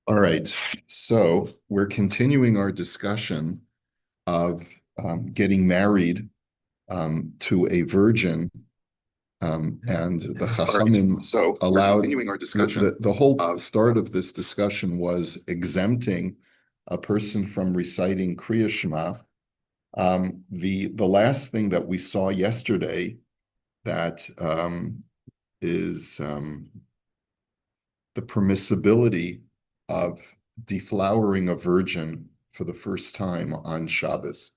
All right, so we're continuing our discussion of getting married to a virgin, and the All right, Chachamim so we're allowed continuing our the, discussion the whole of start of this discussion was exempting a person from reciting Kriya Shema. The last thing that we saw yesterday that is the permissibility of deflowering a virgin for the first time on Shabbos.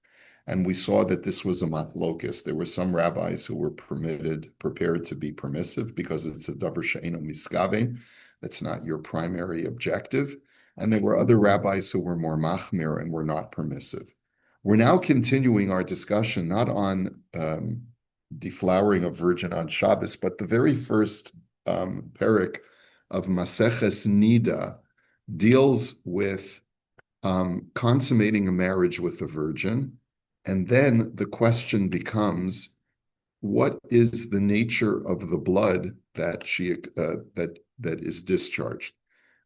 And we saw that this was a machlokus. There were some rabbis who were prepared to be permissive because it's a davar she'eino miskaven. That's not your primary objective. And there were other rabbis who were more machmir and were not permissive. We're now continuing our discussion not on deflowering a virgin on Shabbos, but the very first parak of Maseches Nida deals with consummating a marriage with a virgin, and then the question becomes, what is the nature of the blood that that is discharged?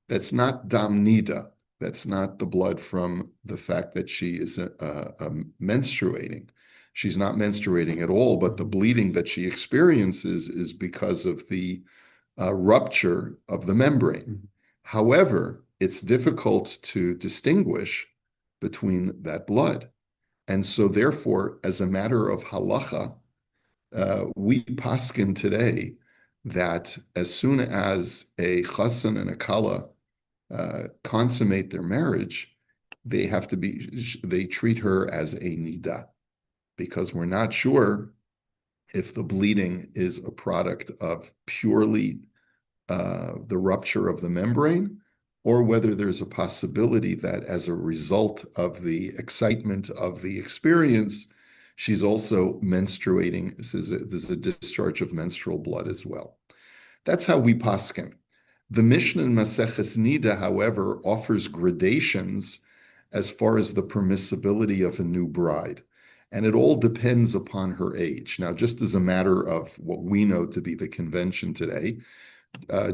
That's not dam nida. That's not the blood from the fact that she is menstruating. She's not menstruating at all, but the bleeding that she experiences is because of the rupture of the membrane. However, it's difficult to distinguish between that blood. And so, therefore, as a matter of halacha, we paskin today that as soon as a chassan and a kala consummate their marriage, they treat her as a nida because we're not sure if the bleeding is a product of purely the rupture of the membrane, or whether there's a possibility that as a result of the excitement of the experience, she's also menstruating. There's a discharge of menstrual blood as well. That's how we paskin. The Mishnah in Maseches Nida, however, offers gradations as far as the permissibility of a new bride. And it all depends upon her age. Now, just as a matter of what we know to be the convention today,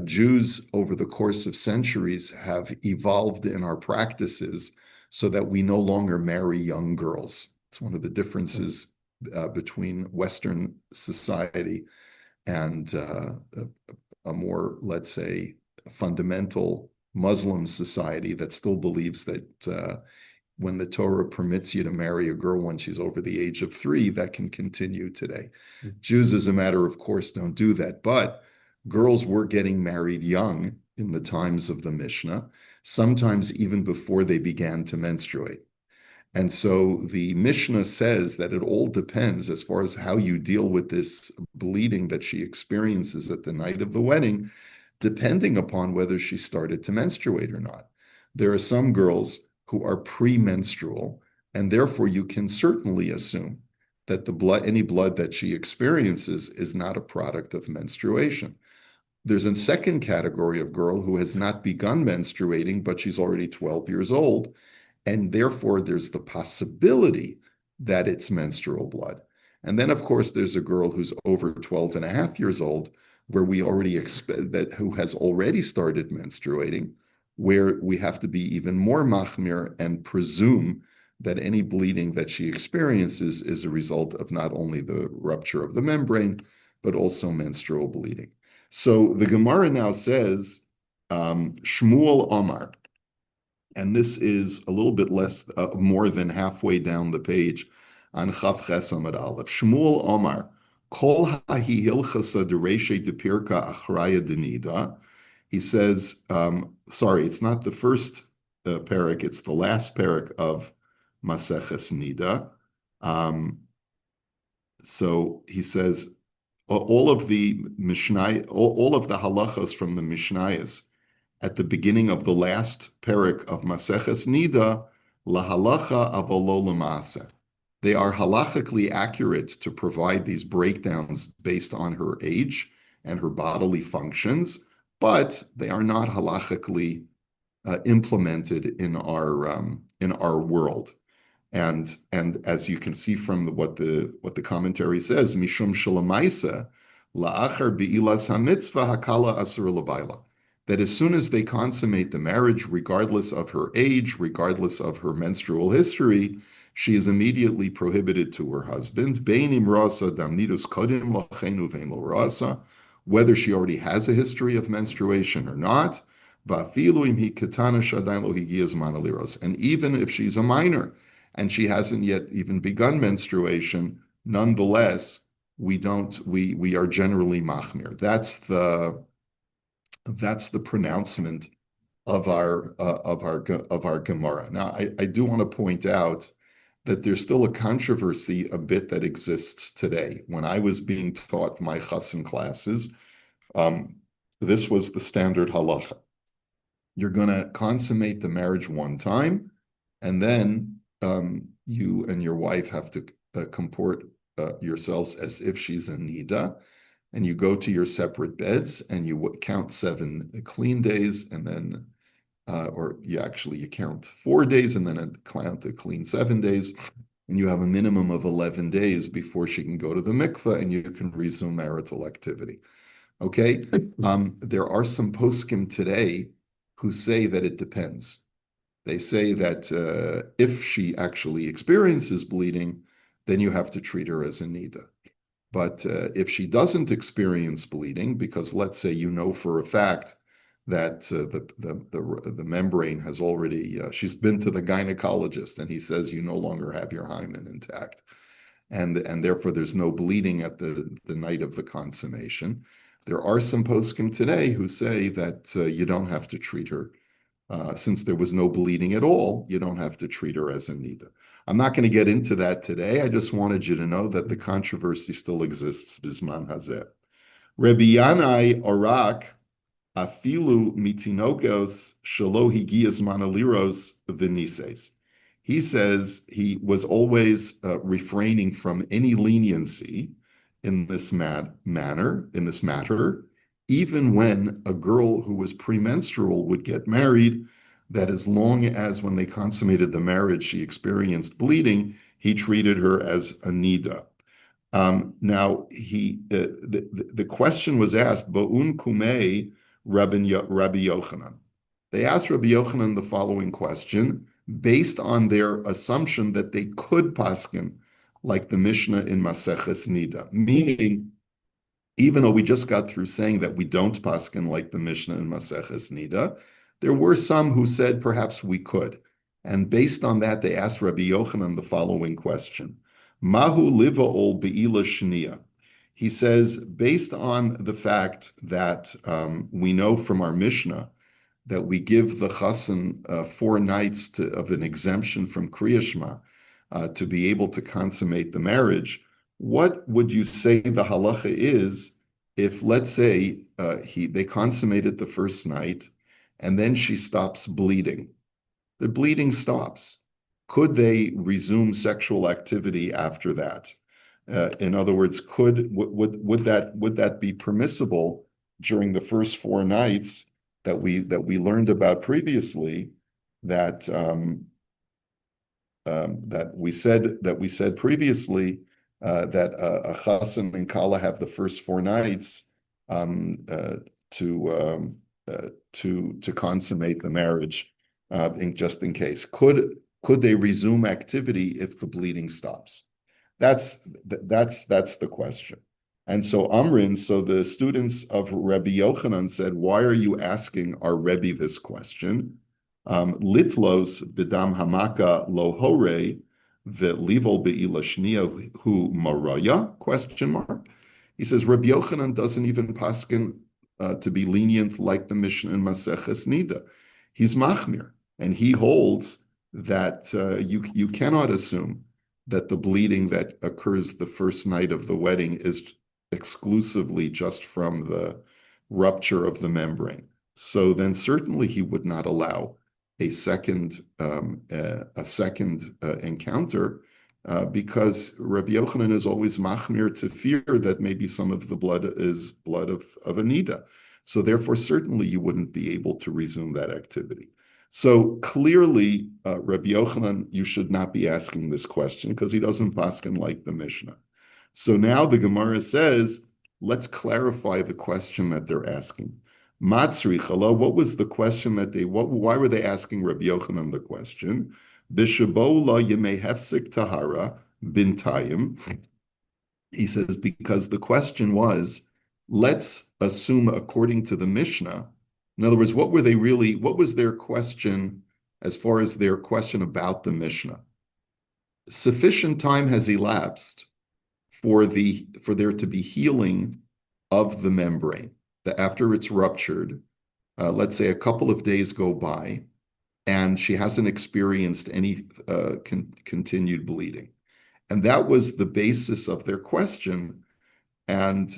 Jews over the course of centuries have evolved in our practices so that we no longer marry young girls. It's one of the differences between Western society and a more, let's say, fundamental Muslim society that still believes that when the Torah permits you to marry a girl when she's over the age of 3, that can continue today. Jews, as a matter of course, don't do that, but girls were getting married young in the times of the Mishnah, sometimes even before they began to menstruate. And so the Mishnah says that it all depends as far as how you deal with this bleeding that she experiences at the night of the wedding, depending upon whether she started to menstruate or not. There are some girls who are premenstrual, and therefore you can certainly assume that any blood that she experiences is not a product of menstruation. There's a second category of girl who has not begun menstruating, but she's already 12 years old. And therefore, there's the possibility that it's menstrual blood. And then, of course, there's a girl who's over 12 and a half years old, where we already expect that who has already started menstruating, where we have to be even more machmir and presume that any bleeding that she experiences is a result of not only the rupture of the membrane, but also menstrual bleeding. So the Gemara now says, Shmuel Omar, and this is a little bit less, more than halfway down the page on Chav Ches Amud Aleph. Shmuel Omar, Kol hahi hilchasa dereshe depirka achraya denida. He says, sorry, it's not the first parak, it's the last parak of Maseches Nida. So he says, all of the Mishnah, all of the halachas from the Mishnayos at the beginning of the last parak of Maseches Nida, lahalacha avolo lemasa. They are halachically accurate to provide these breakdowns based on her age and her bodily functions, but they are not halachically implemented in our world. And as you can see from what the commentary says, mishum shalamaisa la'achar be'ilas hamitzvah hakala asur labayla. that as soon as they consummate the marriage, regardless of her age, regardless of her menstrual history, she is immediately prohibited to her husband. Beinim rasa damnidus kodim lochenu vein lo rasa, whether she already has a history of menstruation or not. Vafilu im hi ketana shadain lo higia zman aliros. And even if she's a minor and she hasn't yet even begun menstruation, nonetheless, we are generally machmir. That's the pronouncement of our Gemara. Now, I do want to point out that there's still a controversy a bit that exists today. When I was being taught my chassan classes, this was the standard halacha. You're going to consummate the marriage one time, and then you and your wife have to comport yourselves as if she's a nida, and you go to your separate beds and you count 7 clean days, and then or you count 4 days and then count a clean 7 days, and you have a minimum of 11 days before she can go to the mikveh and you can resume marital activity. Okay, there are some poskim today who say that it depends. They say that if she actually experiences bleeding, then you have to treat her as a nida. But if she doesn't experience bleeding, because let's say you know for a fact that the membrane has already, she's been to the gynecologist and he says you no longer have your hymen intact, and therefore there's no bleeding at the night of the consummation. There are some poskim today who say that you don't have to treat her. Since there was no bleeding at all, you don't have to treat her as a nida. I'm not going to get into that today. I just wanted you to know that the controversy still exists. Bisman hazeh. Rabbi Yanai Orak afilu mitinokos shelo higias manaliros v'nises. He says he was always refraining from any leniency in this matter, even when a girl who was premenstrual would get married, that as long as when they consummated the marriage, she experienced bleeding, he treated her as a nida. Now, the question was asked, Ba'un kumei Rabbi Yochanan. They asked Rabbi Yochanan the following question, based on their assumption that they could paskin like the Mishnah in Maseches Nida, meaning even though we just got through saying that we don't paskin like the Mishnah in Maseches Nida, there were some who said perhaps we could. And based on that, they asked Rabbi Yochanan the following question. Mahu liva ol be'ila shnia. He says, based on the fact that we know from our Mishnah that we give the chassan 4 nights of an exemption from Kriya Shema to be able to consummate the marriage, what would you say the halacha is if, let's say, they consummated the first night and then she stops bleeding? The bleeding stops. Could they resume sexual activity after that? In other words, would that be permissible during the first 4 nights that we learned about previously, that we said previously that a chassan and kala have the first 4 nights to consummate the marriage, just in case. Could they resume activity if the bleeding stops? That's the question. And so the students of Rabbi Yochanan said, why are you asking our Rebbe this question? Litlos b'dam hamaka lo hore ve'livol be'ila shniya hu maraya? Question mark. He says Rabbi Yochanan doesn't even paskin to be lenient like the Mishnah in Maseches Nida. He's machmir, and he holds that you cannot assume that the bleeding that occurs the first night of the wedding is exclusively just from the rupture of the membrane. So then certainly he would not allow a second encounter because Rabbi Yochanan is always machmir to fear that maybe some of the blood is blood of a nida. So therefore, certainly you wouldn't be able to resume that activity. So clearly, Rabbi Yochanan, you should not be asking this question because he doesn't paskin like the Mishnah. So now the Gemara says, let's clarify the question that they're asking. Matzri chala, what was the question that why were they asking Rabbi Yochanan the question? B'shabo la yemei hefsek tahara bintayim. He says, because the question was, let's assume according to the Mishnah, in other words, what was their question as far as their question about the Mishnah? Sufficient time has elapsed for there to be healing of the membrane. That after it's ruptured, let's say a couple of days go by, and she hasn't experienced any continued bleeding. And that was the basis of their question. And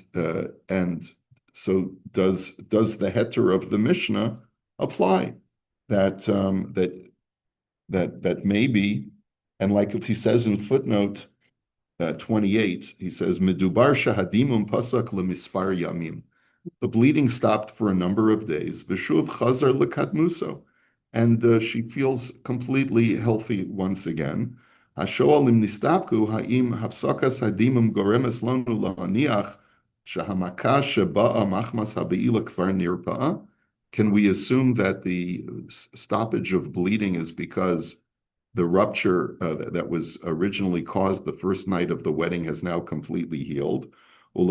so does the heter of the Mishnah apply? That maybe, and like he says in footnote 28, he says, Medubar shahadimum pasak lemispar yamim. The bleeding stopped for a number of days. Vishuv chazar lekatmuso. And she feels completely healthy once again. Hashoalim nistapku ha'im hafsakas hadimum goremes lanu lahaniach shahamaka sheba'a machmas habeila kvar nirpa'a. Can we assume that the stoppage of bleeding is because the rupture that was originally caused the first night of the wedding has now completely healed? And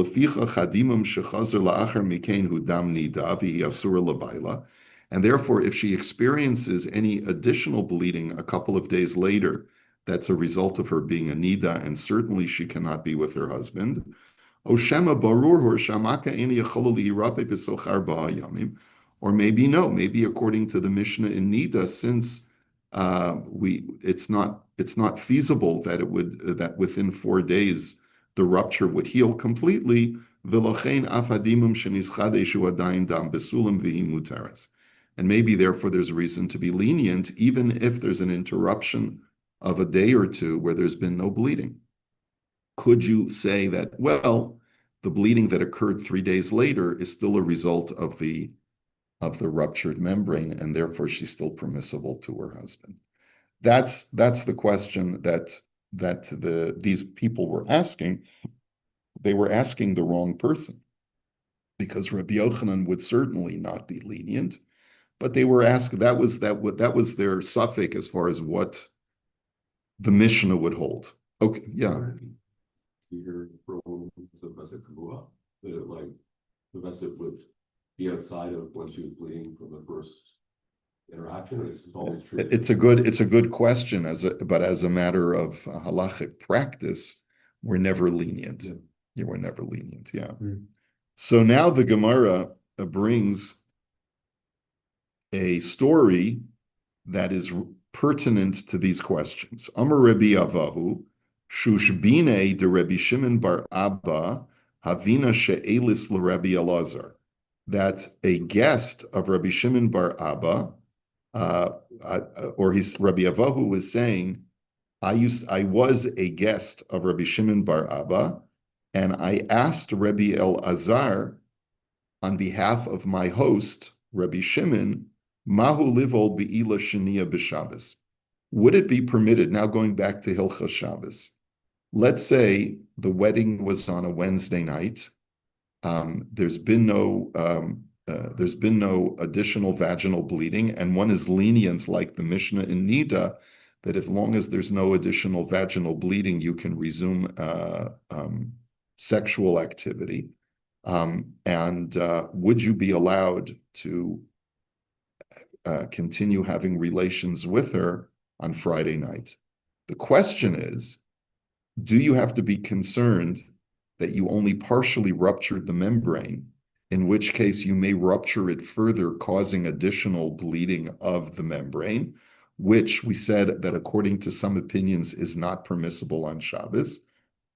therefore, if she experiences any additional bleeding a couple of days later, that's a result of her being a nida, and certainly she cannot be with her husband. Or maybe no, maybe according to the Mishnah in Nida, since it's not feasible that within 4 days the rupture would heal completely. And maybe therefore there's reason to be lenient, even if there's an interruption of a day or two where there's been no bleeding. Could you say that, well, the bleeding that occurred 3 days later is still a result of the ruptured membrane, and therefore she's still permissible to her husband? That's the question that these people were asking. They were asking the wrong person, because Rabbi Yochanan would certainly not be lenient, but they were asked, that was their suffix as far as what the Mishnah would hold. Okay, yeah. Here from the Vesset Kabua, that like the Vesset would be outside of when she was bleeding from the first interaction, or it's always true? It's a good question, but as a matter of halachic practice, we're never lenient. Yeah, we're never lenient. Yeah. So now the Gemara brings a story that is pertinent to these questions. Amar Rabbi Avahu, Shushbine de Rabbi Shimon bar Abba, Havina she'elis l'Rabbi Elazar. That a guest of Rabbi Shimon bar Abba, Rabbi Avahu was saying, I was a guest of Rabbi Shimon bar Abba, and I asked Rabbi Elazar on behalf of my host, Rabbi Shimon, Mahu livol be'ila sheniya b'Shabbos. Would it be permitted, now going back to Hilchas Shabbos, let's say the wedding was on a Wednesday night, there's been no additional vaginal bleeding, and one is lenient like the Mishnah in Nida, that as long as there's no additional vaginal bleeding, you can resume sexual activity. Would you be allowed to continue having relations with her on Friday night? The question is, do you have to be concerned that you only partially ruptured the membrane, in which case you may rupture it further, causing additional bleeding of the membrane, which we said that according to some opinions is not permissible on Shabbos?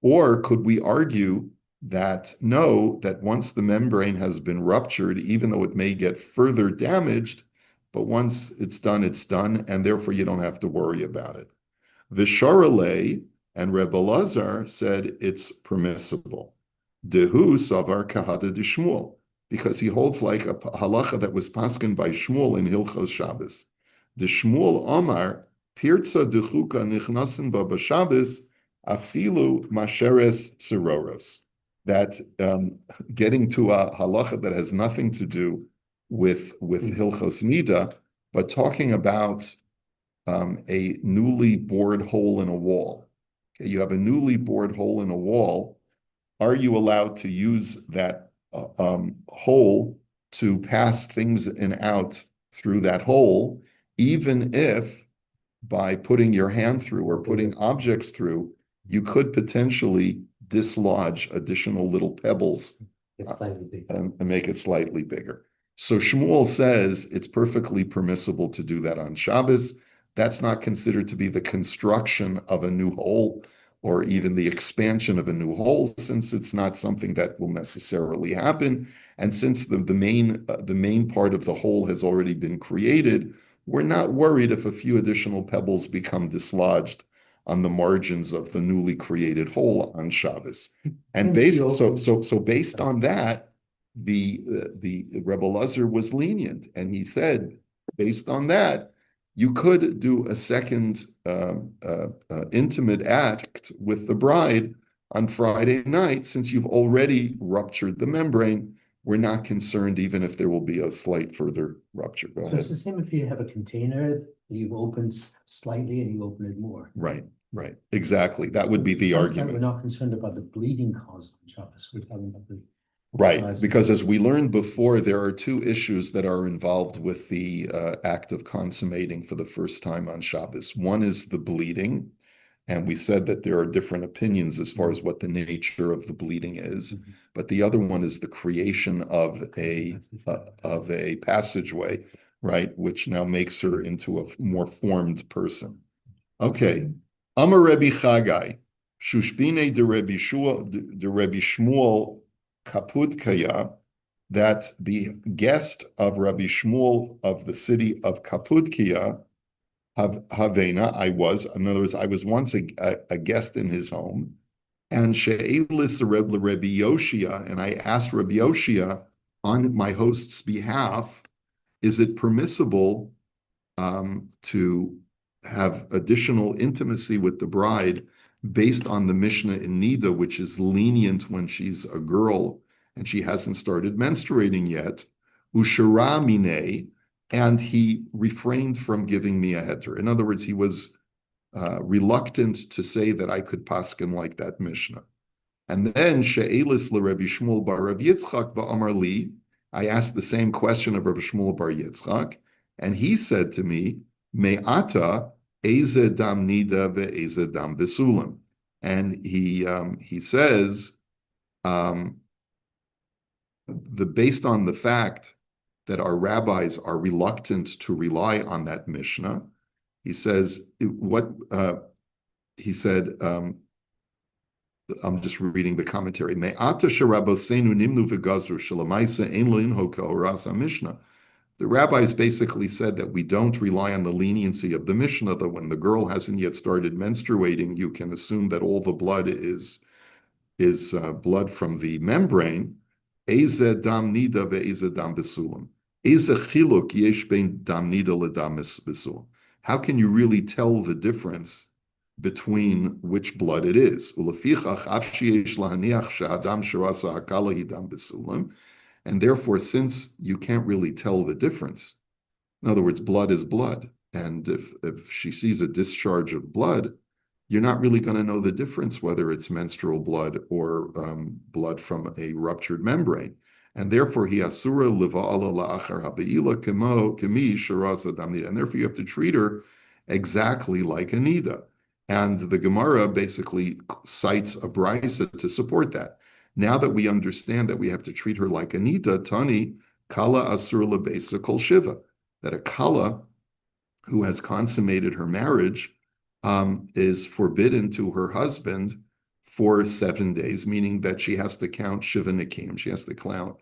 Or could we argue that no, that once the membrane has been ruptured, even though it may get further damaged, but once it's done, and therefore you don't have to worry about it? Visharale and Rebbe Lazar said it's permissible. Dehu savar kahada de Shmuel, because he holds like a halacha that was paskin by Shmuel in Hilchos Shabbos. The Shmuel Omar pirza dechuka nichnasin ba b'Shabbos afilu masheres tzeroros. That getting to a halacha that has nothing to do with Hilchos Nida, but talking about a newly bored hole in a wall. Okay, you have a newly bored hole in a wall. Are you allowed to use that hole to pass things in out through that hole, even if by putting your hand through or putting objects through, you could potentially dislodge additional little pebbles It's slightly bigger. and make it slightly bigger. So Shmuel says it's perfectly permissible to do that on Shabbos. That's not considered to be the construction of a new hole or even the expansion of a new hole, since it's not something that will necessarily happen. And since the main part of the hole has already been created, we're not worried if a few additional pebbles become dislodged on the margins of the newly created hole on Shabbos. And based on that, the Rebbe Lazar was lenient, and he said, based on that, you could do a second intimate act with the bride on Friday night, since you've already ruptured the membrane. We're not concerned, even if there will be a slight further rupture. Go So ahead. it's the same if you have a container that you've opened slightly and you open it more. Right, exactly. That would be the argument. We're not concerned about the bleeding cause of Shabbos. We're talking about the right, because as we learned before, there are two issues that are involved with the act of consummating for the first time on Shabbos. One is the bleeding, and we said that there are different opinions as far as what the nature of the bleeding is. But the other one is the creation of a passageway, right, which now makes her into a more formed person. Okay. Amar Rebbe Chagai, Shushbine de Rebbe Shmuel Kaputkaya, that the guest of Rabbi Shmuel of the city of Kaputkia, Havena, in other words, I was once a guest in his home, and She'elis Rebbe Yoshia, and I asked Rebbe Yoshia on my host's behalf, is it permissible to have additional intimacy with the bride based on the Mishnah in Nida, which is lenient when she's a girl and she hasn't started menstruating yet, Ushara mine, and he refrained from giving me a heter. In other words, he was reluctant to say that I could paskin like that Mishnah. And then She'elis LeRebbe Shmuel bar Rav Yitzchak va'amar li, I asked the same question of Rabbi Shmuel bar Yitzchak, and he said to me, Me'ata eze dam nida ve'eze dam besulam. And he says, based on the fact that our rabbis are reluctant to rely on that Mishnah, he says, he said, I'm just reading the commentary. Me'ata sherabosenu nimnu v'gazru shalamaisa ein lo inhoka orasa Mishnah. The rabbis basically said that we don't rely on the leniency of the Mishnah, that when the girl hasn't yet started menstruating, you can assume that all the blood is blood from the membrane. Eze dam nida ve'eze dam besulam. Eze chiluk yesh bein dam nida ledam besulam. How can you really tell the difference between which blood it is? Ulefichach af sheyesh lahaniach she'adam sherasa hakala hidam besulam. And therefore, since you can't really tell the difference, in other words, blood is blood. And if she sees a discharge of blood, you're not really going to know the difference whether it's menstrual blood or blood from a ruptured membrane. And therefore, he asura liva'ala la'achar ha'be'ila kemi sharasa damnida. And therefore, you have to treat her exactly like a nida. And the Gemara basically cites a brisa to support that. Now that we understand that we have to treat her like a nida, tani kala asur lebesa kol shiva, that a kala who has consummated her marriage is forbidden to her husband for 7 days, meaning that she has to count shiva nikim. She has to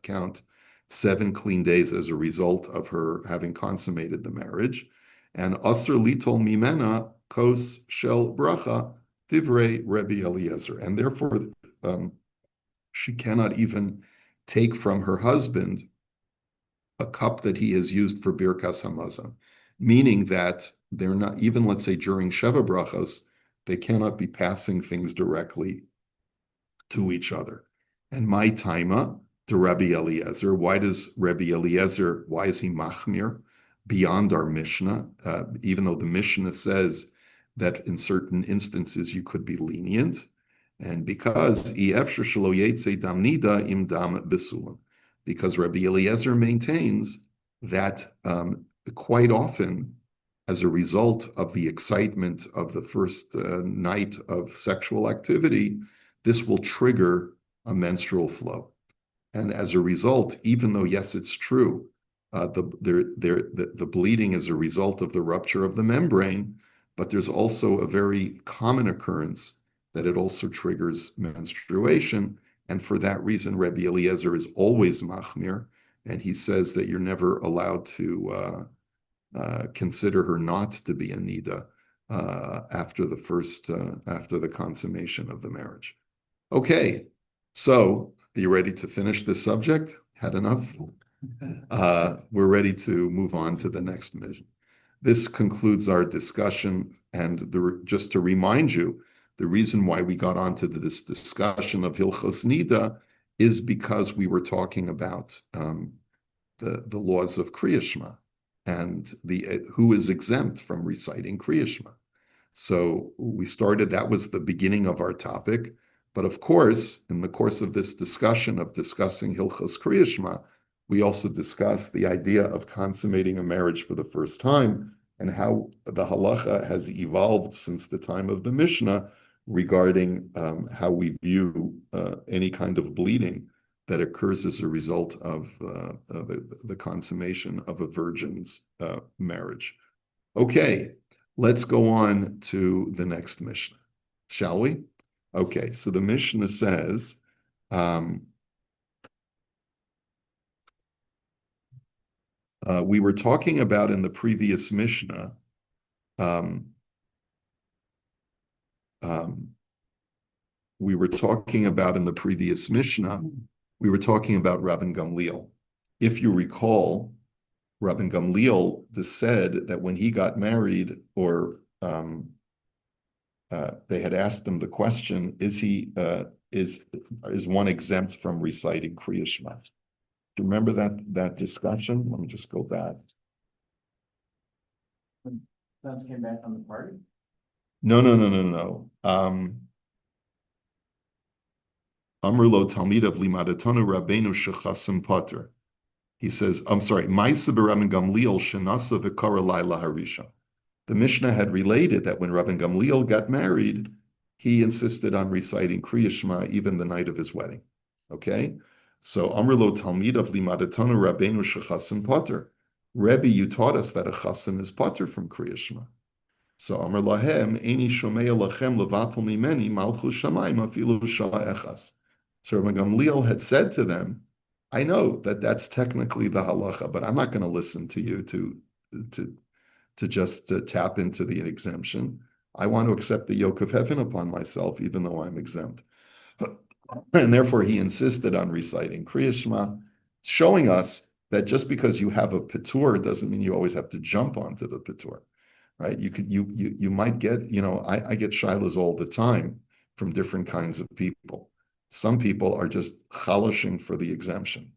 count 7 clean days as a result of her having consummated the marriage. And asur litol mimena kos shel bracha divrei Rebbe Eliezer, and therefore she cannot even take from her husband a cup that he has used for birkas hamazon, meaning that they're not, even let's say during Sheva Brachos, they cannot be passing things directly to each other. And my taima, to Rabbi Eliezer. Why is he machmir beyond our Mishnah? Even though the Mishnah says that in certain instances you could be lenient, and because because Rabbi Eliezer maintains that quite often, as a result of the excitement of the first night of sexual activity, this will trigger a menstrual flow. And as a result, even though, yes, it's true, the bleeding is a result of the rupture of the membrane, but there's also a very common occurrence that it also triggers menstruation. And for that reason, Rabbi Eliezer is always machmir, and he says that you're never allowed to consider her not to be a nida after the consummation of the marriage. Okay, so are you ready to finish this subject? Had enough? We're ready to move on to the next mission. This concludes our discussion, and just to remind you, the reason why we got onto this discussion of Hilchos Nida is because we were talking about the laws of Kriya Shema and who is exempt from reciting Kriya Shema. So that was the beginning of our topic. But of course, in the course of this discussion of discussing Hilchos Kriya Shema, we also discussed the idea of consummating a marriage for the first time and how the halacha has evolved since the time of the Mishnah regarding how we view any kind of bleeding that occurs as a result of the consummation of a virgin's marriage. Okay, let's go on to the next Mishnah, shall we? Okay, so the Mishnah says, we were talking about in the previous Mishnah, we were talking about Rabban Gamliel. If you recall, Rabban Gamliel said that when he got married, or they had asked him the question, is one exempt from reciting Kriya Shema? Do you remember that discussion? Let me just go back. When sons came back from the party? No. Amr lo Talmidav limadatanu Rabbeinu shechasim pater. He says, I'm sorry, Ma'aseh b'Rabban Gamliel shenasa v'kara laila harisha. The Mishnah had related that when Rabban Gamliel got married, he insisted on reciting Kriya Shema even the night of his wedding. Okay? So, Amr lo Talmidav limadatanu Rabbeinu shechasim pater. Rebbe, you taught us that a chasim is pater from Kriya Shema. So, Amr lahem, Eini shomea lachem levatel mimeni malchus shamayim afilu shah echas. So, Rabban Gamliel had said to them, I know that that's technically the halacha, but I'm not going to listen to you to just tap into the exemption. I want to accept the yoke of heaven upon myself, even though I'm exempt. And therefore, he insisted on reciting Kriya Shema, showing us that just because you have a patur doesn't mean you always have to jump onto the patur, right? You might get, I get shilas all the time from different kinds of people. Some people are just chalashing for the exemption,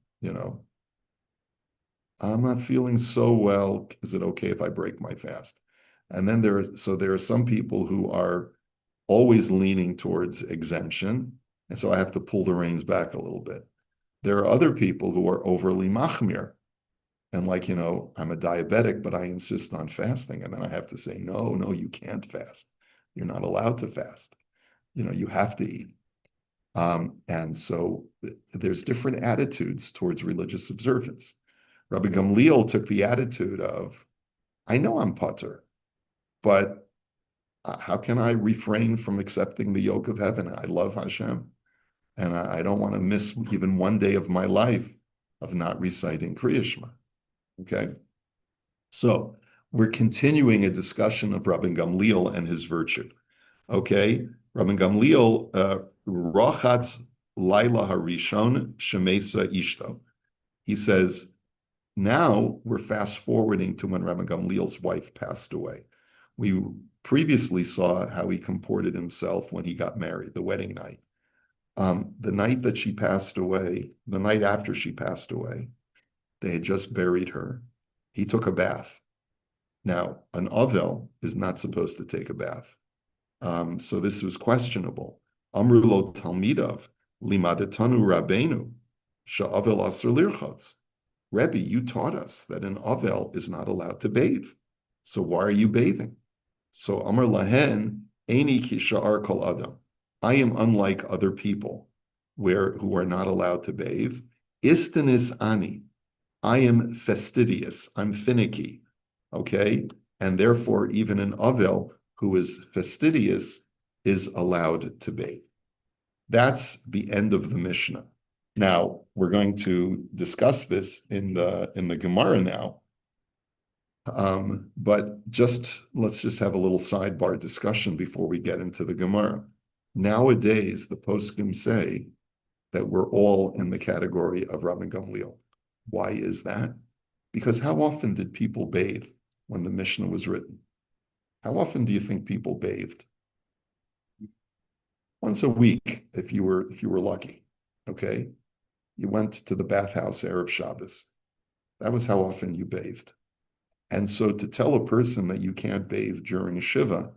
I'm not feeling so well. Is it okay if I break my fast? And then there are some people who are always leaning towards exemption, and so I have to pull the reins back a little bit. There are other people who are overly machmir, and I'm a diabetic, but I insist on fasting, and then I have to say, no, you can't fast. You're not allowed to fast. You have to eat. And so there's different attitudes towards religious observance. Rabbi Gamliel took the attitude of, I know I'm pater, but how can I refrain from accepting the yoke of heaven? I love Hashem, and I don't want to miss even one day of my life of not reciting Kriya Shema. Okay? So we're continuing a discussion of Rabban Gamliel and his virtue. Okay? Rabban Gamliel, Rochatz Laila Harishon Shemesa Ishto. He says, now we're fast forwarding to when Rabban Gamliel's wife passed away. We previously saw how he comported himself when he got married, the wedding night. The night that she passed away, the night after she passed away, they had just buried her. He took a bath. Now, an Avel is not supposed to take a bath. So this was questionable. Amru lo talmidav, limadatanu rabbeinu, sha'avel aser lirchotz. Rebbe, you taught us that an Avel is not allowed to bathe. So why are you bathing? So Amar lahen, eini ki sha'ar kol adam. I am unlike other people who are not allowed to bathe. Istanis ani. I am fastidious. I'm finicky. Okay? And therefore, even an Avel who is fastidious is allowed to bathe. That's the end of the Mishnah. Now, we're going to discuss this in the Gemara now. But let's just have a little sidebar discussion before we get into the Gemara. Nowadays, the poskim say that we're all in the category of Rabban Gamliel. Why is that? Because how often did people bathe when the Mishnah was written? How often do you think people bathed? Once a week, if you were lucky. Okay, you went to the bathhouse Erev Shabbos. That was how often you bathed. And so to tell a person that you can't bathe during Shiva,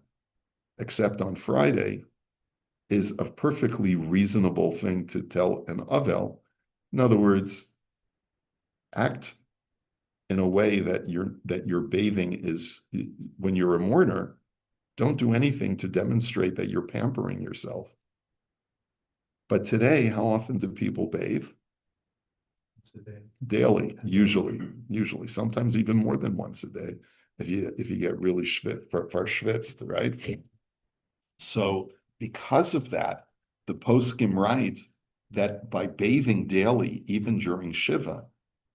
except on Friday, is a perfectly reasonable thing to tell an Avel. In other words, act in a way that your bathing is, when you're a mourner, don't do anything to demonstrate that you're pampering yourself. But today, how often do people bathe? Daily, usually, sometimes even more than once a day, if you get really schwitzed, right? So because of that, the poskim write that by bathing daily, even during Shiva,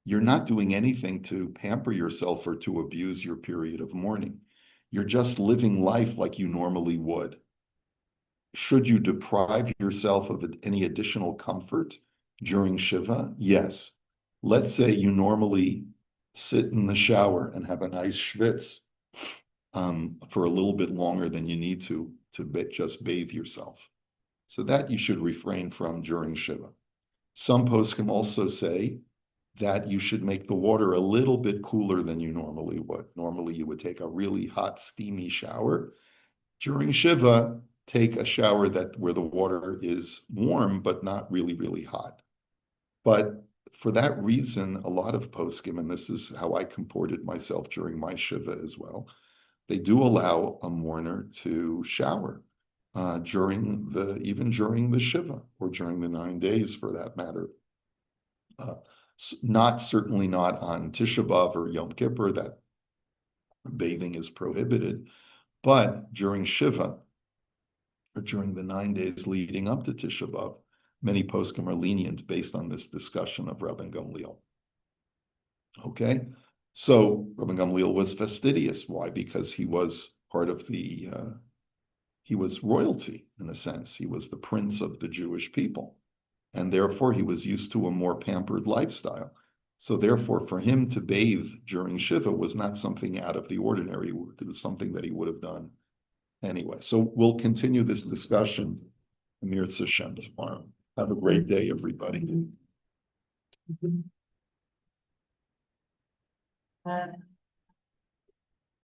you're not doing anything to pamper yourself or to abuse your period of mourning. You're just living life like you normally would. Should you deprive yourself of any additional comfort during Shiva? Yes. Let's say you normally sit in the shower and have a nice schwitz for a little bit longer than you need to just bathe yourself. So that you should refrain from during Shiva. Some poskim also say that you should make the water a little bit cooler than you normally would. Normally you would take a really hot, steamy shower. During Shiva, take a shower where the water is warm, but not really, really hot. But for that reason, a lot of poskim, and this is how I comported myself during my Shiva as well, they do allow a mourner to shower even during the Shiva, or during the 9 days for that matter. Certainly not on Tisha B'Av or Yom Kippur, that bathing is prohibited, but during Shiva, or during the 9 days leading up to Tisha B'Av, many poskim are lenient based on this discussion of Rabban Gamliel. Okay, so Rabban Gamliel was fastidious. Why? Because he was part of he was royalty in a sense. He was the prince of the Jewish people. And therefore he was used to a more pampered lifestyle. So therefore for him to bathe during Shiva was not something out of the ordinary. It was something that he would have done anyway. So we'll continue this discussion Amir Hashem tomorrow. Have a great day, everybody.